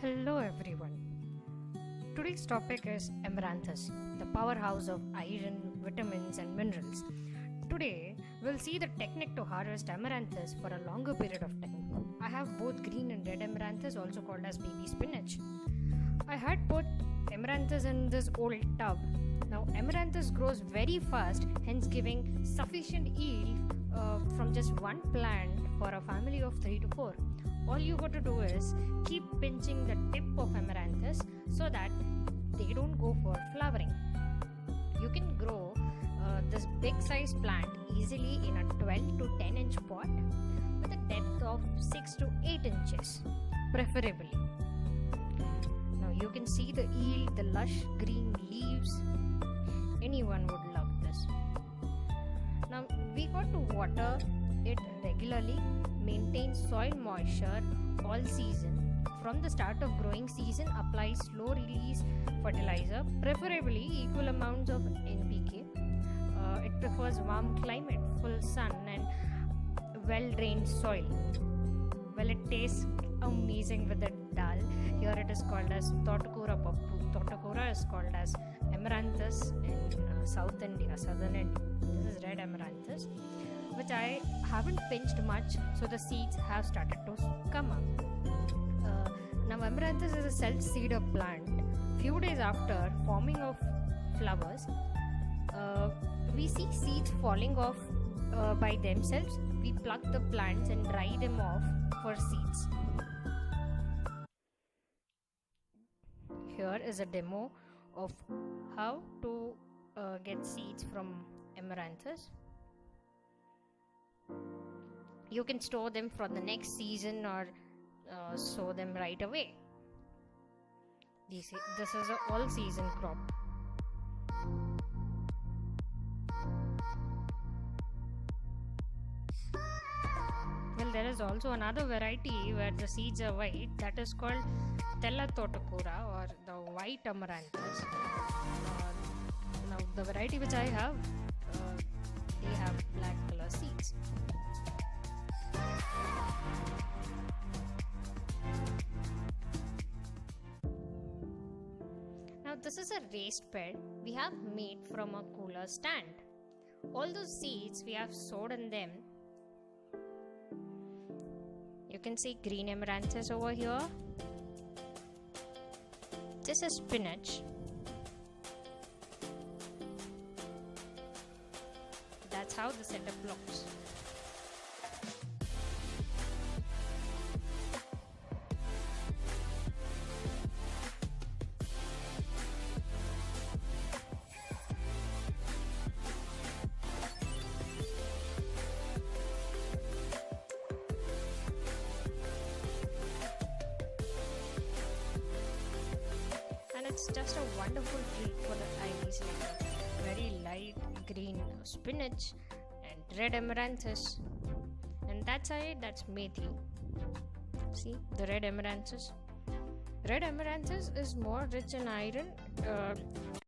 Hello everyone. Today's topic is Amarnthus, the powerhouse of iron, vitamins and minerals. Today we'll see the technique to harvest Amarnthus for a longer period of time. I have both green and red Amaranthus, also called as baby spinach. I had both Amarnthus in this old tub. Now Amarnthus grows very fast, hence giving sufficient yield from just one plant for a family of 3 to 4. All you got to do is keep pinching the tip of Amarnthus so that they don't go for flowering. You can grow this big size plant easily in a 12 to 10 inch pot with a depth of 6 to 8 inches preferably. Now you can see the yield, the lush green leaves. Anyone would love this. Now we got to water it regularly, maintain soil moisture all season. From the start of growing season, apply slow release fertilizer, preferably equal amounts of NPK. It prefers warm climate, full sun and well drained soil. Well, it tastes amazing with the dal. Here it is called as Thotakura Pappu. Thotakura is called as Amarnthus in South India, Southern India. This is Red Amaranthus, which I haven't pinched much, so the seeds have started to come up. Now Amarnthus is a self-seeder plant. Few days after forming of flowers, we see seeds falling off by themselves. We pluck the plants and dry them off for seeds. Here is a demo of how to get seeds from Amarnthus. You can store them for the next season or sow them right away. This is an all-season crop. Well, there is also another variety where the seeds are white, that is called Tella Thotakura or the white Amaranthus. Now the variety which I have, they have black color seeds. Now this is a raised bed we have made from a cooler stand. All those seeds we have sowed in them. You can see green Amaranthus over here. This is spinach. That's how the setup looks. And it's just a wonderful treat for the eyes, like a very light green spinach and red Amaranthus. And that's it, that's methi. See the red Amaranthus. Red Amaranthus is more rich in iron